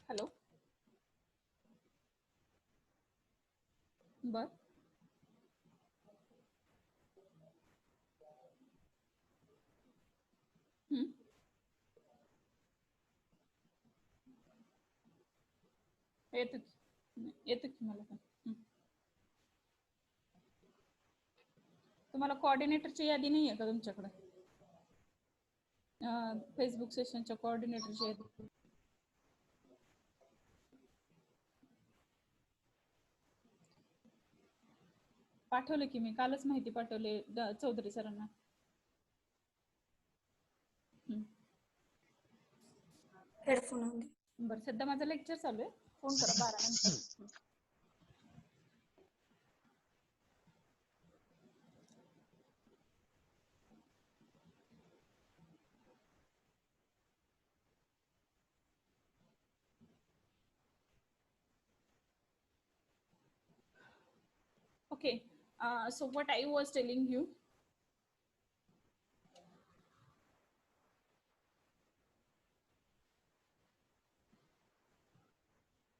Hello. बर. हम्म. येतो की येतो की मला पण. तुम्हाला कोऑर्डिनेटरची यादी नाही आहे का तुमच्याकडे? फेसबुक सेशनच्या कोऑर्डिनेटरची यादी पाठवलं की मी कालच माहिती पाठवले चौधरी सरांना. हेडफोन बरं, सध्या माझं लेक्चर चालू आहे. फोन करा 12 नंतर. Okay, so what I was telling you,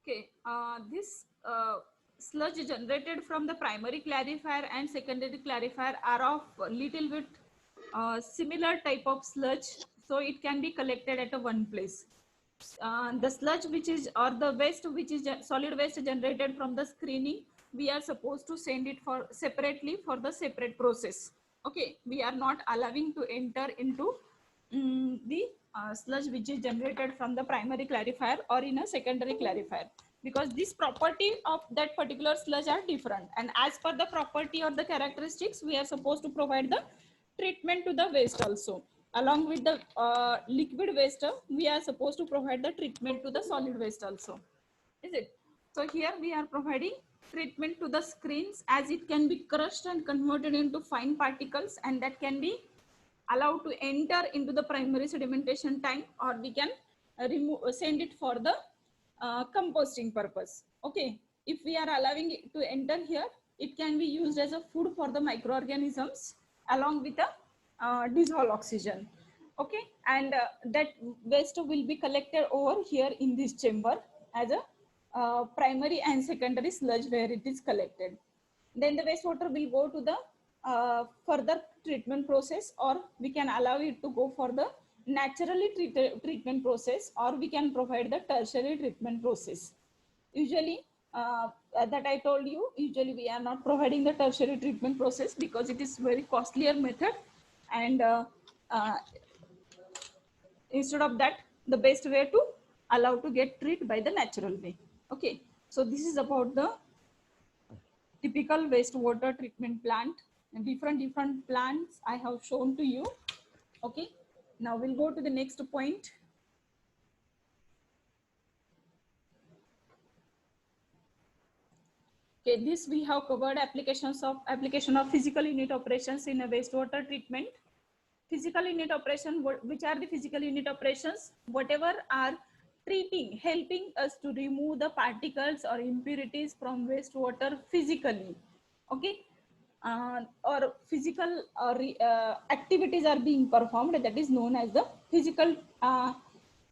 okay, this sludge generated from the primary clarifier and secondary clarifier are of little bit similar type of sludge, so it can be collected at a one place. The sludge which is, or the waste which is solid waste generated from the screening, we are supposed to send it for separately for the separate process. Okay, we are not allowing to enter into the sludge which is generated from the primary clarifier or in a secondary clarifier, because this property of that particular sludge are different, and as per the property or the characteristics, we are supposed to provide the treatment to the waste also. Along with the liquid waste, we are supposed to provide the treatment to the solid waste also. Is it? So here we are providing treatment to the screens, as it can be crushed and converted into fine particles, and that can be allowed to enter into the primary sedimentation tank, or we can send it for the composting purpose. Okay, if we are allowing it to enter here, it can be used as a food for the microorganisms along with the dissolved oxygen. Okay, and that waste will be collected over here in this chamber as a primary and secondary sludge where it is collected. Then the wastewater will go to the further treatment process, or we can allow it to go for the naturally treatment process, or we can provide the tertiary treatment process. Usually, that I told you, usually we are not providing the tertiary treatment process because it is very costlier method, and instead of that, the best way to allow to get treated by the natural way. Okay, so this is about the typical wastewater treatment plant, and different plants I have shown to you. Okay, now we'll go to the next point. Okay, this we have covered application of physical unit operations in a wastewater treatment. Physical unit operation, which are the physical unit operations? Whatever are treating, helping us to remove the particles or impurities from wastewater physically. Okay, or physical activities are being performed, that is known as the physical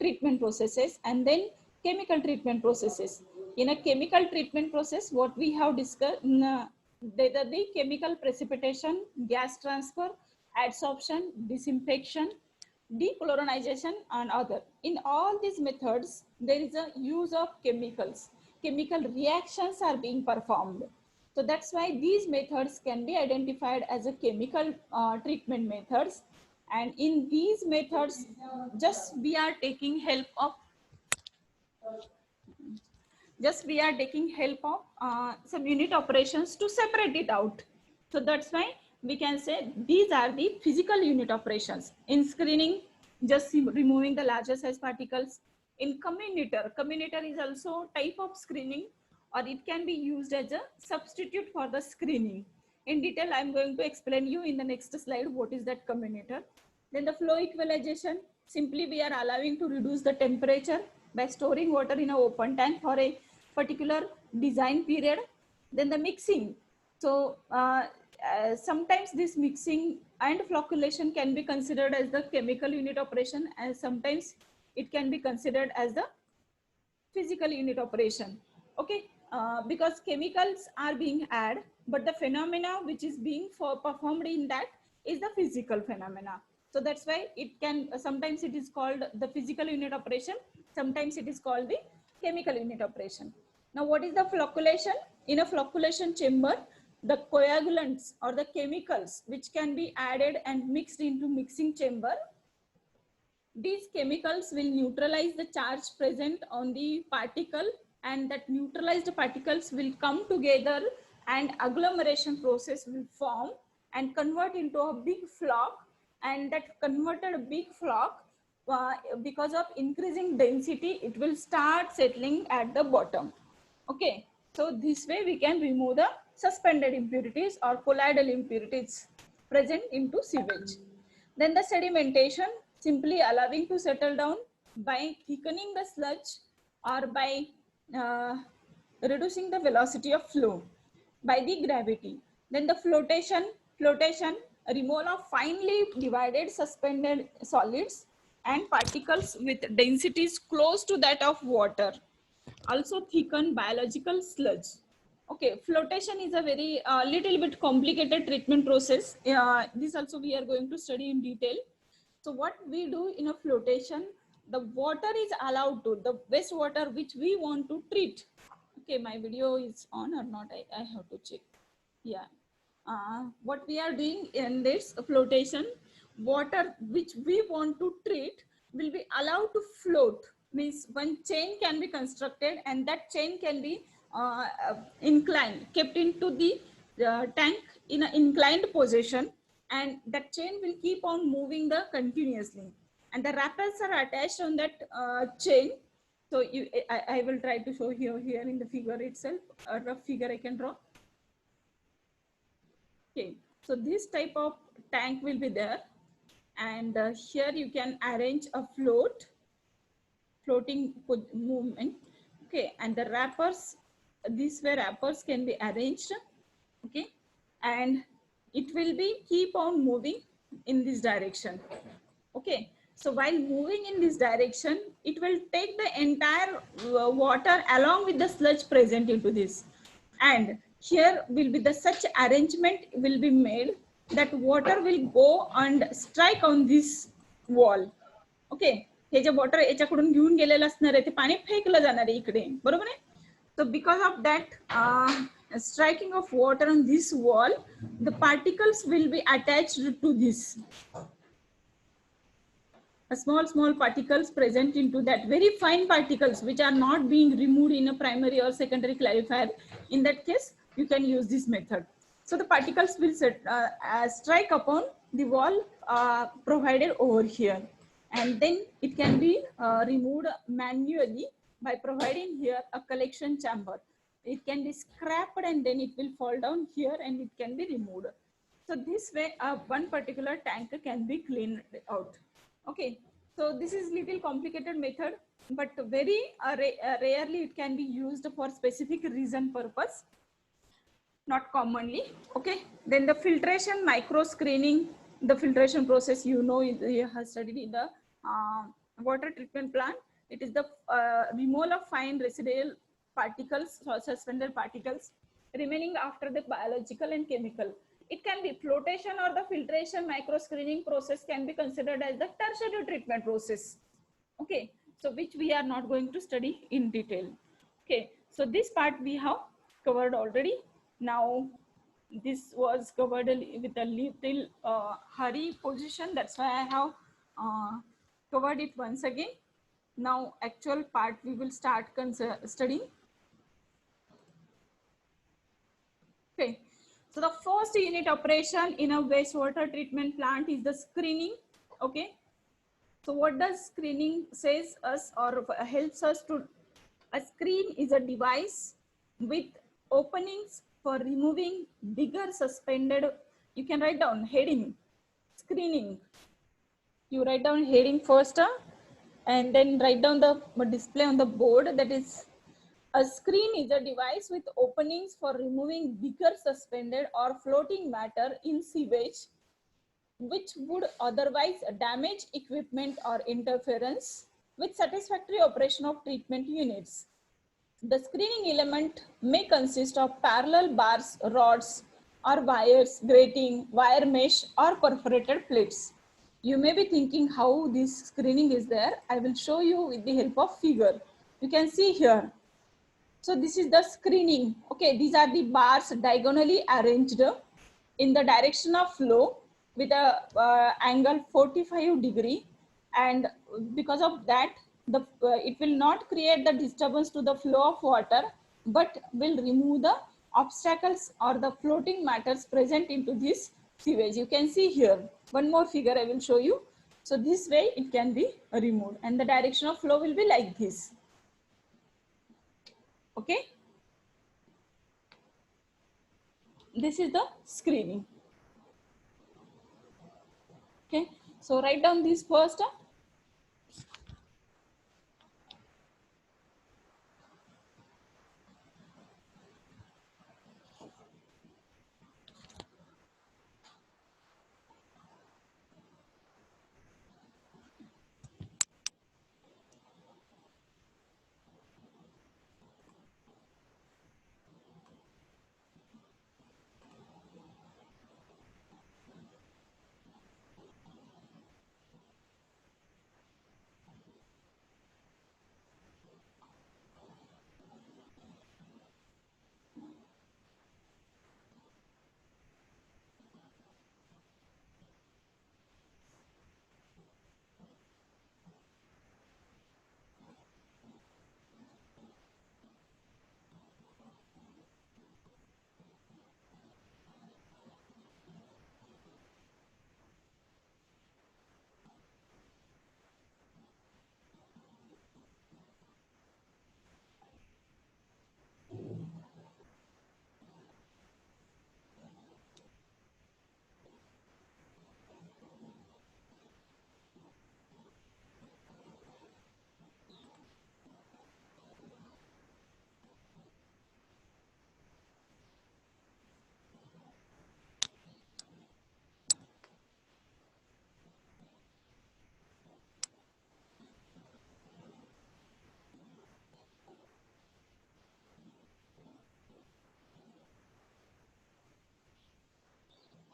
treatment processes. And then chemical treatment processes. In a chemical treatment process, what we have discussed, the chemical precipitation, gas transfer, adsorption, disinfection, dechlorinization, and other. In all these methods, there is a use of chemicals. Chemical reactions are being performed. So that's why these methods can be identified as a chemical treatment methods. And in these methods, just we are taking help of some unit operations to separate it out. So that's why we can say these are the physical unit operations. In screening, just removing the larger size particles. In communitor is also type of screening, or it can be used as a substitute for the screening. In detail, I'm going to explain you in the next slide what is that communitor. Then the flow equalization, simply we are allowing to reduce the temperature by storing water in an open tank for a particular design period. Then the mixing. So sometimes this mixing and flocculation can be considered as the chemical unit operation, and sometimes it can be considered as the physical unit operation. Okay, because chemicals are being added, but the phenomena which is being performed in that is the physical phenomena. So that's why it can sometimes it is called the physical unit operation, sometimes it is called the chemical unit operation. Now what is the flocculation? In a flocculation chamber, the coagulants or the chemicals which can be added and mixed into mixing chamber, these chemicals will neutralize the charge present on the particle, and that neutralized particles will come together and agglomeration process will form and convert into a big flock, and that converted big flock, because of increasing density, it will start settling at the bottom. Okay, so this way we can remove the suspended impurities or colloidal impurities present into sewage. Then the sedimentation, simply allowing to settle down by thickening the sludge or by uh, reducing the velocity of flow by the gravity. Then the flotation, removal of finely divided suspended solids and particles with densities close to that of water. Also thicken biological sludge. Okay, flotation is a very little bit complicated treatment process. This also we are going to study in detail. So what we do in a flotation, the water is allowed to, the wastewater which we want to treat. Okay, my video is on or not, I have to check. Yeah. What we are doing in this flotation, water which we want to treat will be allowed to float. Means one chain can be constructed, and that chain can be inclined, kept into the tank in an inclined position, and that chain will keep on moving the continuously, and the wrappers are attached on that chain. So I will try to show here in the figure itself, a rough figure I can draw. Okay, so this type of tank will be there, and here you can arrange a floating movement. Okay, and the wrappers, these way wrappers can be arranged. Okay, and it will be keep on moving in this direction. Okay, so while moving in this direction, it will take the entire water along with the sludge present into this, and here will be the such arrangement will be made that water will go and strike on this wall. Okay, हे जे water याच्याकडून घेऊन गेलेलं असणार आहे ते पाणी फेकलं जाणार आहे इकडे, बरोबर आहे. So because of that striking of water on this wall, the particles will be attached to this. Small particles present into that, very fine particles which are not being removed in a primary or secondary clarifier. In that case, you can use this method. So the particles will strike upon the wall provided over here, and then it can be removed manually by providing here a collection chamber. It can be scrapped and then it will fall down here and it can be removed. So this way, one particular tank can be cleaned out. Okay, so this is little complicated method, but very rarely it can be used for specific reason purpose, not commonly. Okay, then the filtration, micro screening, the filtration process, you know, you have studied in the water treatment plant. It is the removal of fine residual particles or suspended particles remaining after the biological and chemical. It can be flotation, or the filtration micro screening process can be considered as the tertiary treatment process. Okay, so which we are not going to study in detail. Okay, so this part we have covered already. Now this was covered with a little hurry position, that's why I have covered it once again. Now actual part we will start studying. Okay, so the first unit operation in a wastewater treatment plant is the screening. Okay, so what does screening says us or helps us to? A screen is a device with openings for removing bigger suspended. You can write down heading, screening. You write down heading first, and then write down the display on the board. That is, a screen is a device with openings for removing bigger suspended or floating matter in sewage, which would otherwise damage equipment or interference. with satisfactory operation of treatment units. The screening element may consist of parallel bars, rods, or wires, grating, wire mesh, or perforated plates. You may be thinking how this screening is there. I will show you with the help of figure. You can see here. So this is the screening. Okay, these are the bars diagonally arranged in the direction of flow with a angle 45 degree, and because of that it will not create the disturbance to the flow of water, but will remove the obstacles or the floating matters present into this sewage. You can see here one more figure I will show you. So this way it can be removed and the direction of flow will be like this. Okay, this is the screening. Okay, so write down this first.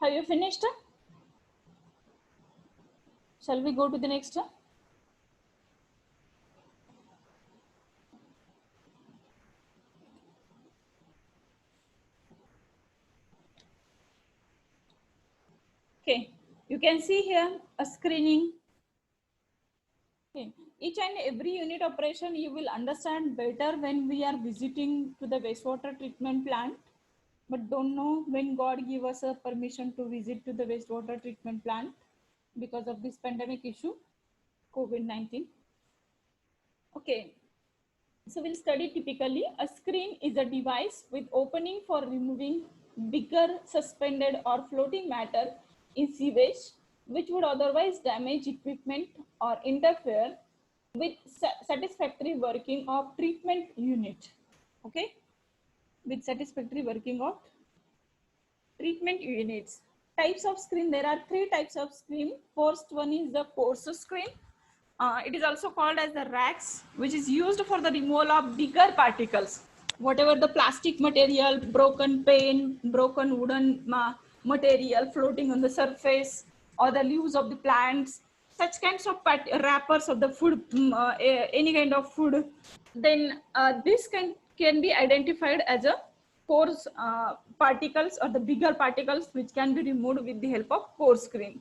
Have you finished? Shall we go to the next? Okay, you can see here a screening. Okay, each and every unit operation you will understand better when we are visiting to the wastewater treatment plant, but don't know when God give us a permission to visit to the wastewater treatment plant because of this pandemic issue, COVID-19. Okay, so we'll study typically a screen is a device with opening for removing bigger suspended or floating matter in sewage, which would otherwise damage equipment or interfere with satisfactory working of treatment unit. Okay, with satisfactory working of treatment units. Types of screen, there are three types of screen. First one is the coarse screen. It is also called as the racks, which is used for the removal of bigger particles. Whatever the plastic material, broken pane, broken wooden material floating on the surface, or the leaves of the plants, such kinds of wrappers of the food, any kind of food, then this can be identified as a coarse particles or the bigger particles which can be removed with the help of coarse screen.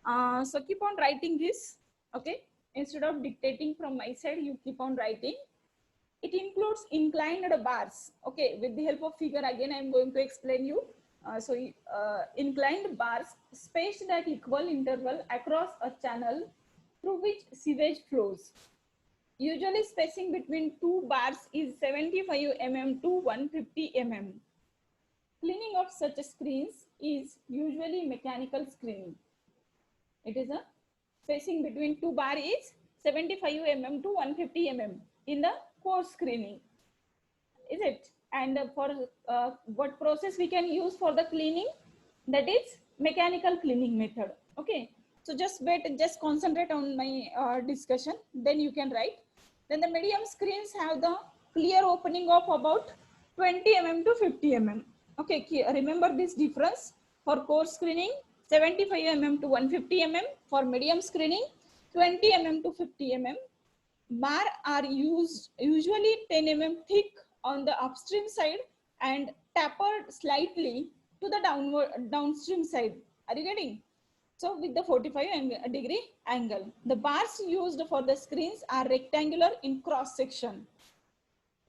So keep on writing this, okay? Instead of dictating from my side, you keep on writing. It includes inclined bars. Okay, with the help of figure again, I am going to explain you. Inclined bars spaced at equal interval across a channel through which sewage flows. Usually spacing between two bars is 75 mm to 150 mm. Cleaning of such screens is usually mechanical screening. It is a spacing between two bar is 75 mm to 150 mm in the coarse screening. Is it? And for what process we can use for the cleaning? That is mechanical cleaning method. Okay. So just wait, just concentrate on my discussion. Then you can write. Then the medium screens have the clear opening of about 20 mm to 50 mm. Okay, remember this difference. For core screening, 75 mm to 150 mm. For medium screening, 20 mm to 50 mm. Bar are used usually 10 mm thick on the upstream side and tapered slightly to the downstream side. Are you getting? So with the 45-degree angle. The bars used for the screens are rectangular in cross section.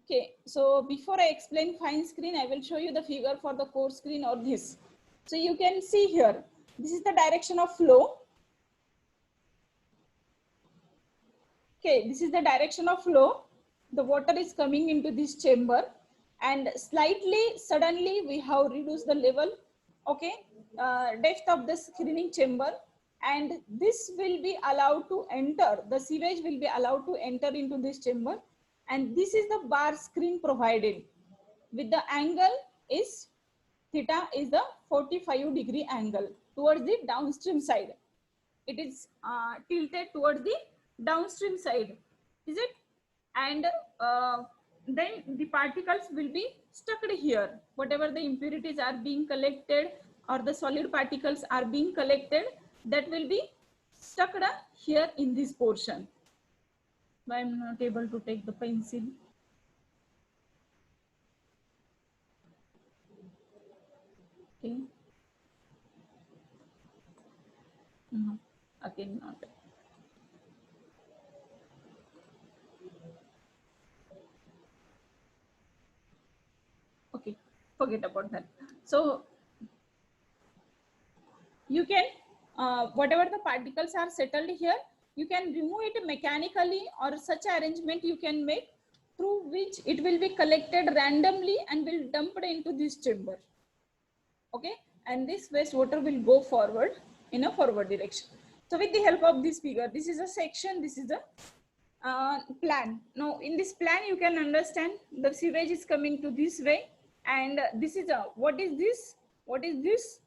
Okay, so before I explain fine screen, I will show you the figure for the core screen or this. So you can see here, this is the direction of flow. Okay, this is the direction of flow. The water is coming into this chamber and suddenly we have reduced the level, okay, depth of the screening chamber, and this will be allowed to enter, the sewage will be allowed to enter into this chamber, and this is the bar screen provided with the angle is theta is the 45-degree angle towards the downstream side. It is tilted towards the downstream side, is it? And then the particles will be stuck here. Whatever the impurities are being collected or the solid particles are being collected, that will be stuck here in this portion. Why I'm not able to take the pencil? Okay. No, again not. Okay, forget about that. So you can, whatever the particles are settled here, you can remove it mechanically, or such arrangement you can make through which it will be collected randomly and will dumped into this chamber. Okay, and this wastewater will go forward in a forward direction. So with the help of this figure, this is a section, this is a plan. Now in this plan you can understand the sewage is coming to this way, and this is a, what is this? What is this?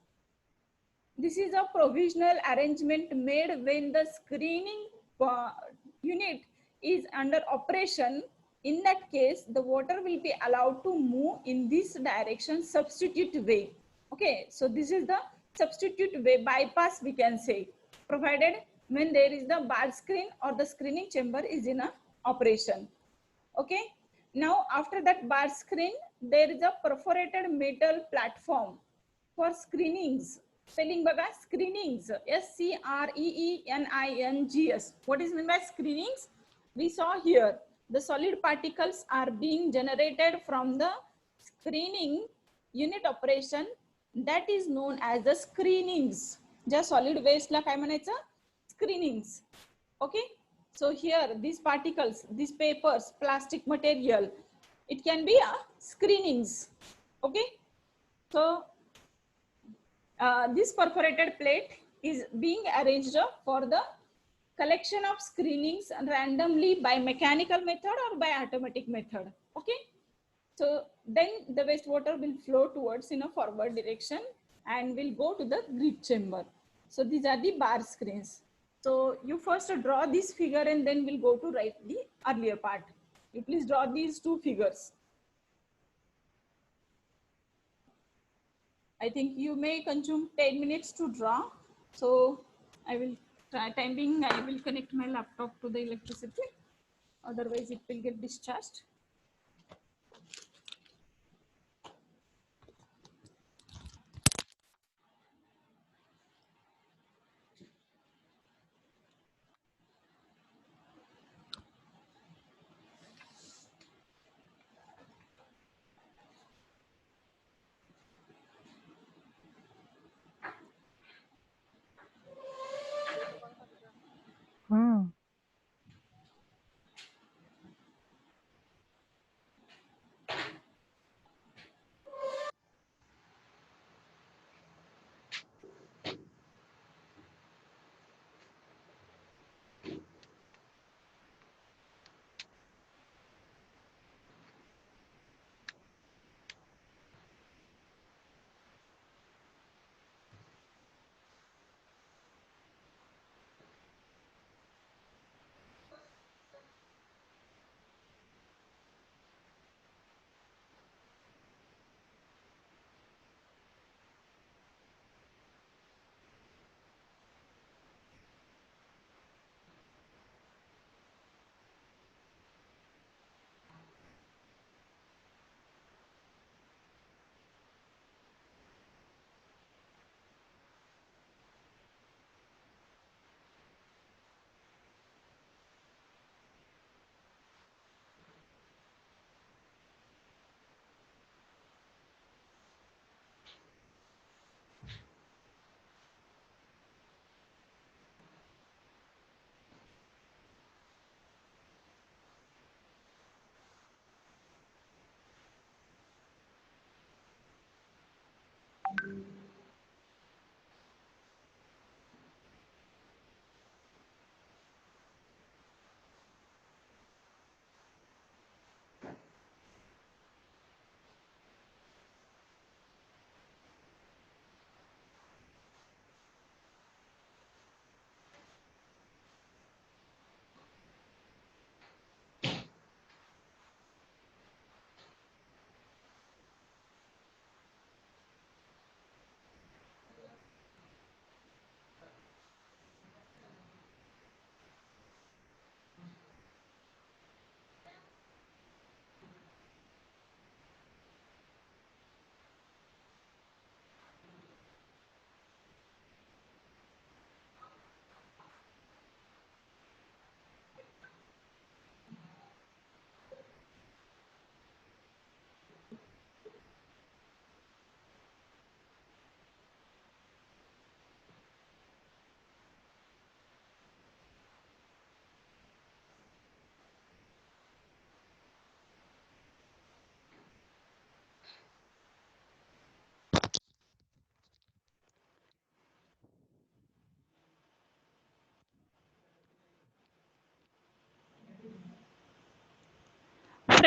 This is a provisional arrangement made when the screening unit is under operation. In that case, the water will be allowed to move in this direction, substitute way. Okay, so this is the substitute way, bypass we can say, provided when there is the bar screen or the screening chamber is in a operation. Okay, now after that bar screen, there is a perforated metal platform for screenings. Spelling baga, screenings, screenings. What is meant by screenings? We saw here the solid particles are being generated from the screening unit operation, that is known as the screenings. Just solid waste la काय म्हणायचं? Screenings. Okay, so here these particles, these papers, plastic material, it can be a screenings. Okay, so this perforated plate is being arranged for the collection of screenings randomly by mechanical method or by automatic method. Okay, so then the wastewater will flow towards in a forward direction and will go to the grid chamber. So these are the bar screens. So you first draw this figure and then we'll go to write the earlier part. You please draw these two figures. I think you may consume 10 minutes to draw. So I will try, time being, I will connect my laptop to the electricity. Otherwise it will get discharged. Hmm.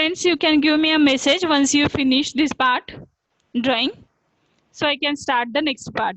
friends, you can give me a message once you finish this part drawing, so I can start the next part.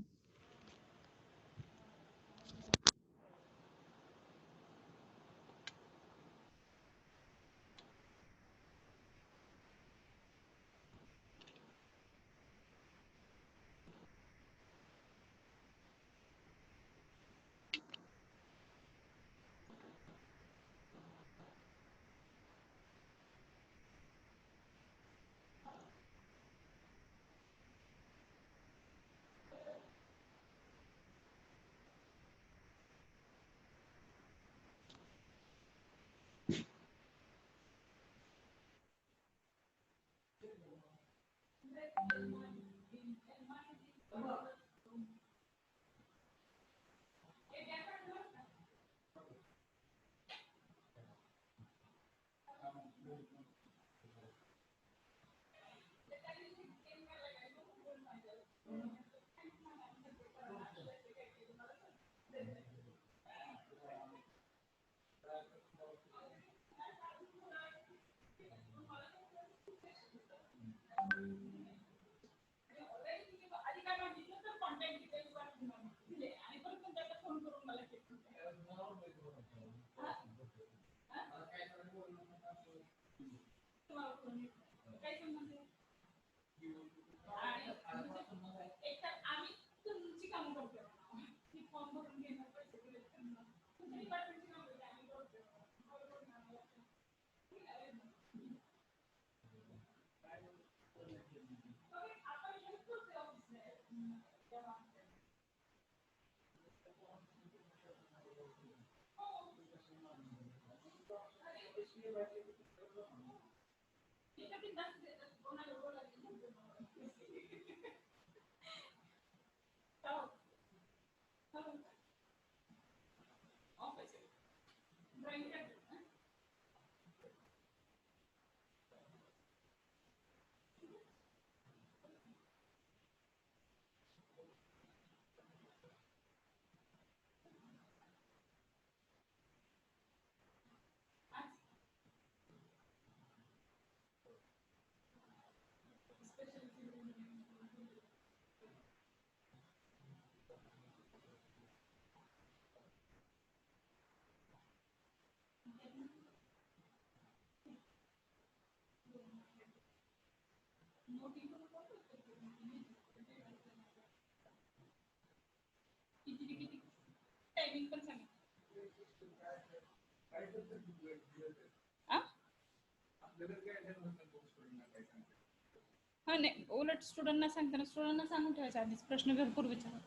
हा नाही, उलट स्टुडंटना सांगताना स्टुडंटना सांगून ठेवायचा आधीच, प्रश्न भरपूर विचारा.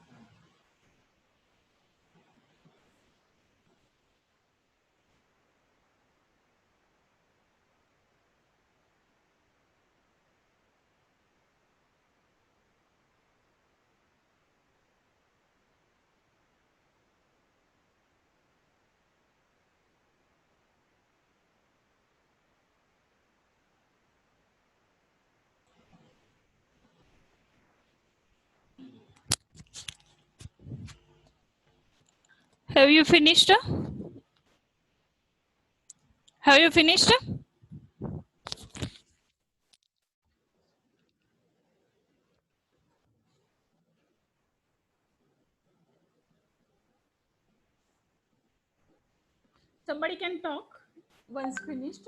Have you finished? Have you finished? Somebody can talk once finished.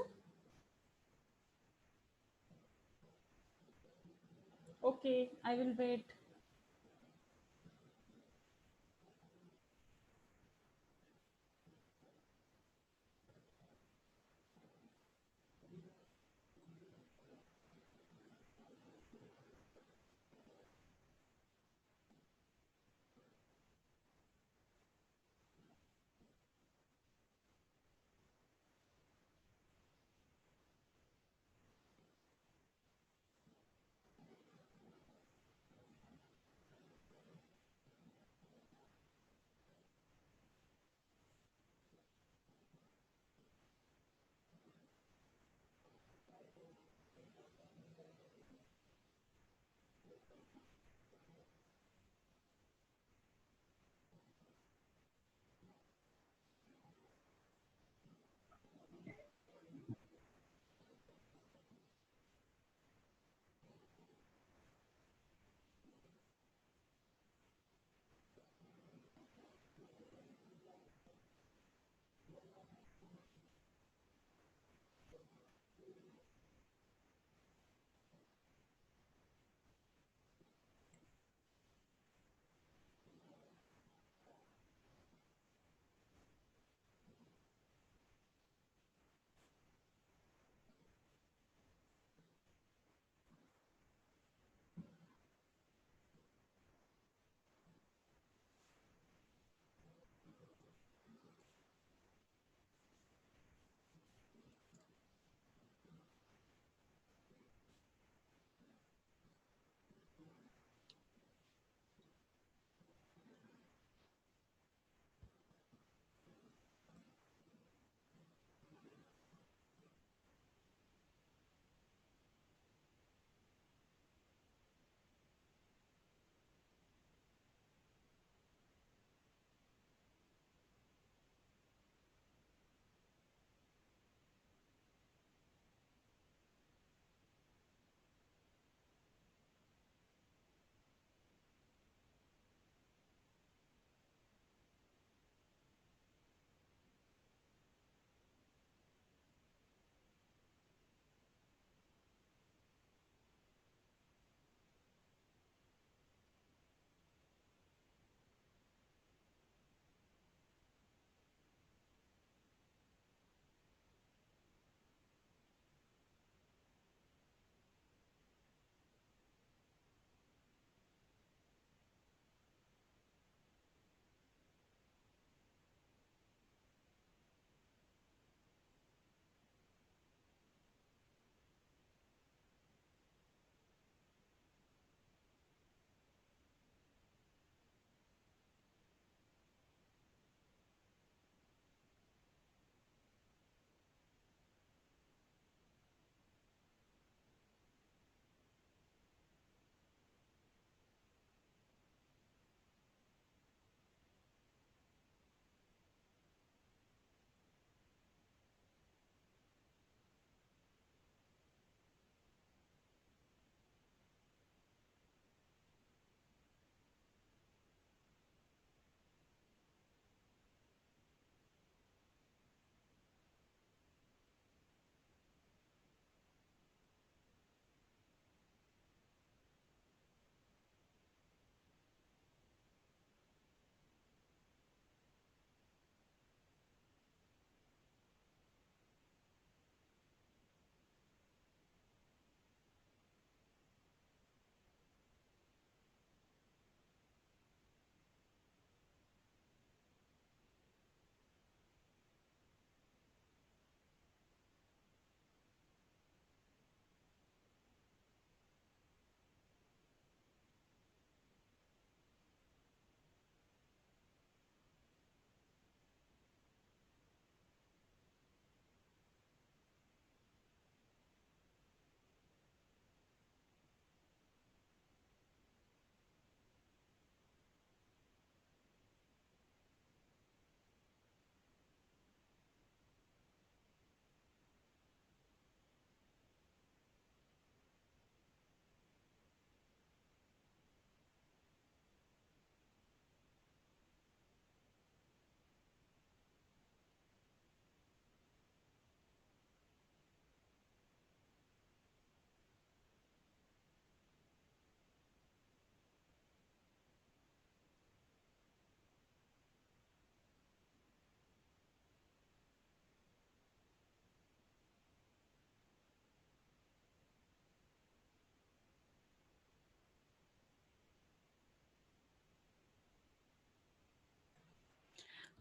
Okay, I will wait.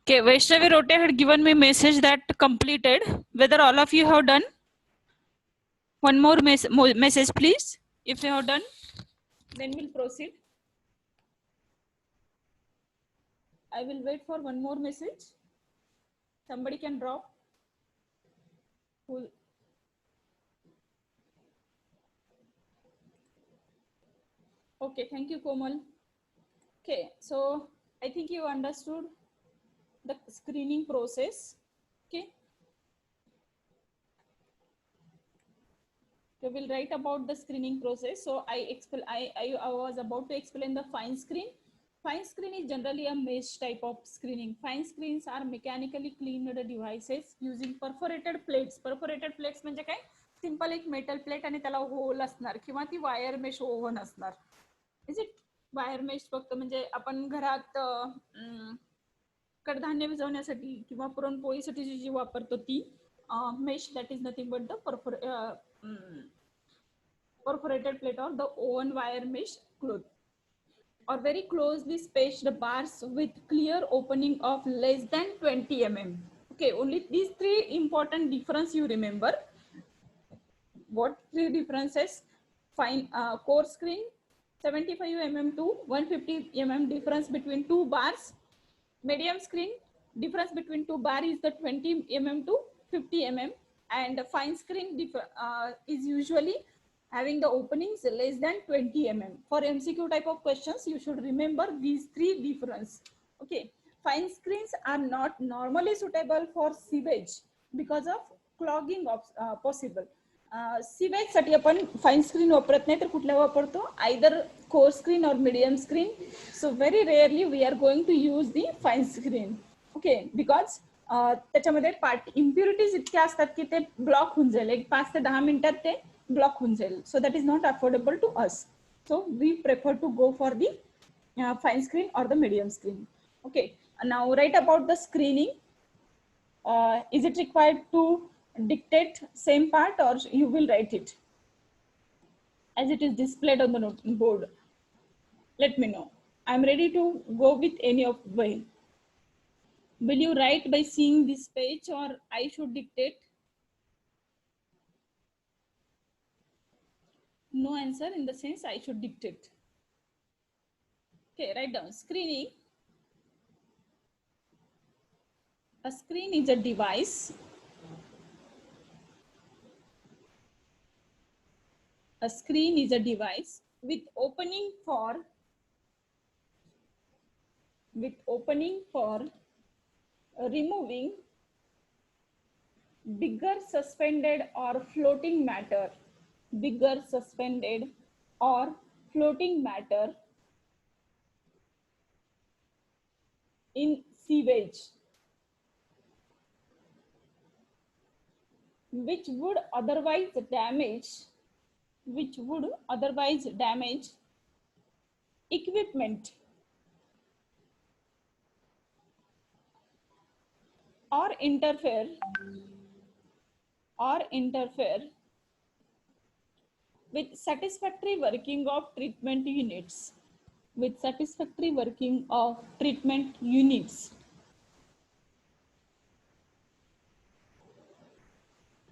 Okay, Vaishnavi Rote had given me message that completed. Whether all of you have done? One more message, please. If you have done, then we'll proceed. I will wait for one more message. Somebody can drop. Okay, thank you, Komal. Okay, so I think you understood the screening process. Okay. We will write about the screening process. So I was about to explain the fine screen. Fine screen is generally a mesh type of screening. Fine screens are mechanically cleaned devices using perforated plates. Perforated plates म्हणजे काय? Simple एक metal plate आणि त्याला hole असणार किंवा ती wire mesh oven असणार. Is it? Wire mesh फक्त म्हणजे आपण घरात कडधान्य भिजवण्यासाठी किंवा पुरणपोळीसाठी जी वापरतो ती mesh, that is nothing but the perforated plate or the oven wire mesh cloth, or very closely spaced bars with clear opening of less than 20 mm. Okay, only these three important difference you remember. What three differences? Fine coarse screen, 75 mm to 150 mm difference between two bars. Medium screen, difference between two bar is the 20 mm to 50 mm, and fine screen is usually having the openings less than 20 mm. For MCQ type of questions, you should remember these three difference. Okay, fine screens are not normally suitable for sewage because of clogging of possible. Sewage साठी आपण fine screen वापरत नाही तर कुठल्या वापरतो either coarse screen or medium screen. So very rarely we are going to use the fine screen. Okay, because त्याच्यामध्ये part impurities इतक्या असतात की ते ब्लॉक होऊन जाईल, एक 5 ते 10 मिनिटात ते ब्लॉक होऊन जाईल. So that is not affordable to us. So we prefer to go for the fine screen or the medium screen. Okay, now right about the screening. Is it required to dictate same part or you will write it as it is displayed on the board? Let me know. I'm ready to go with any of way. Will you write by seeing this page or I should dictate? No answer in the sense I should dictate. Okay, write down. Screening. A screen is a device with opening for removing bigger suspended or floating matter in sewage, which would otherwise damage equipment or interfere with satisfactory working of treatment units.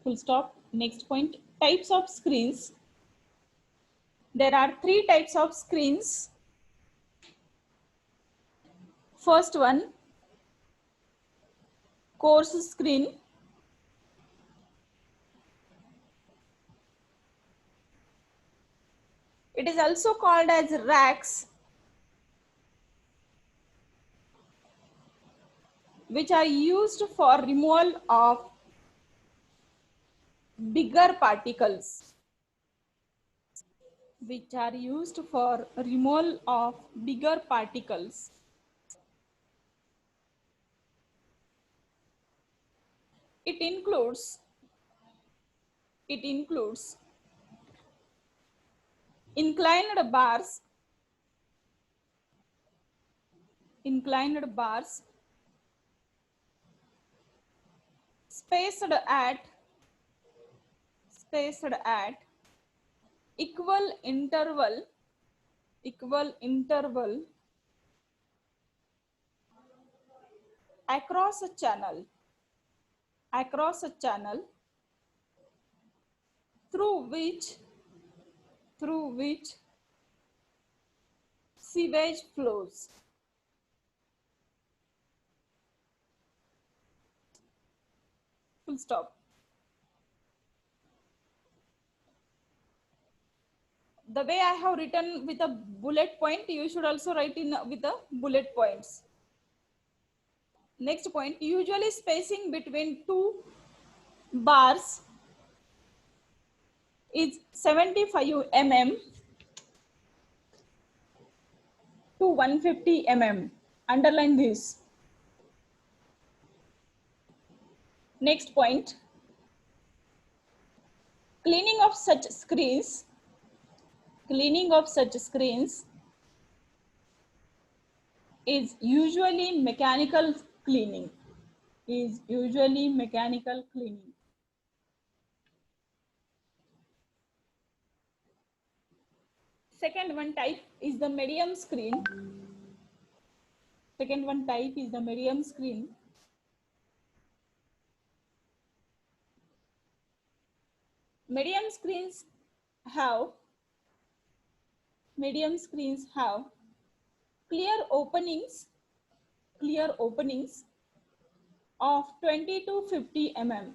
Full stop. Next point. Types of screens. There are 3 types of screens. First one, coarse screen. It is also called as racks, which are used for removal of bigger particles. It includes inclined bars, spaced at equal interval across a channel through which sewage flows. Full stop. The way I have written with a bullet point, you should also write in with the bullet points. Next point, usually spacing between two bars is 75 mm to 150 mm. Underline this. Next point, cleaning of such screens is usually mechanical cleaning. Second one type is the medium screen. Medium screens have clear openings of 20 to 50 mm.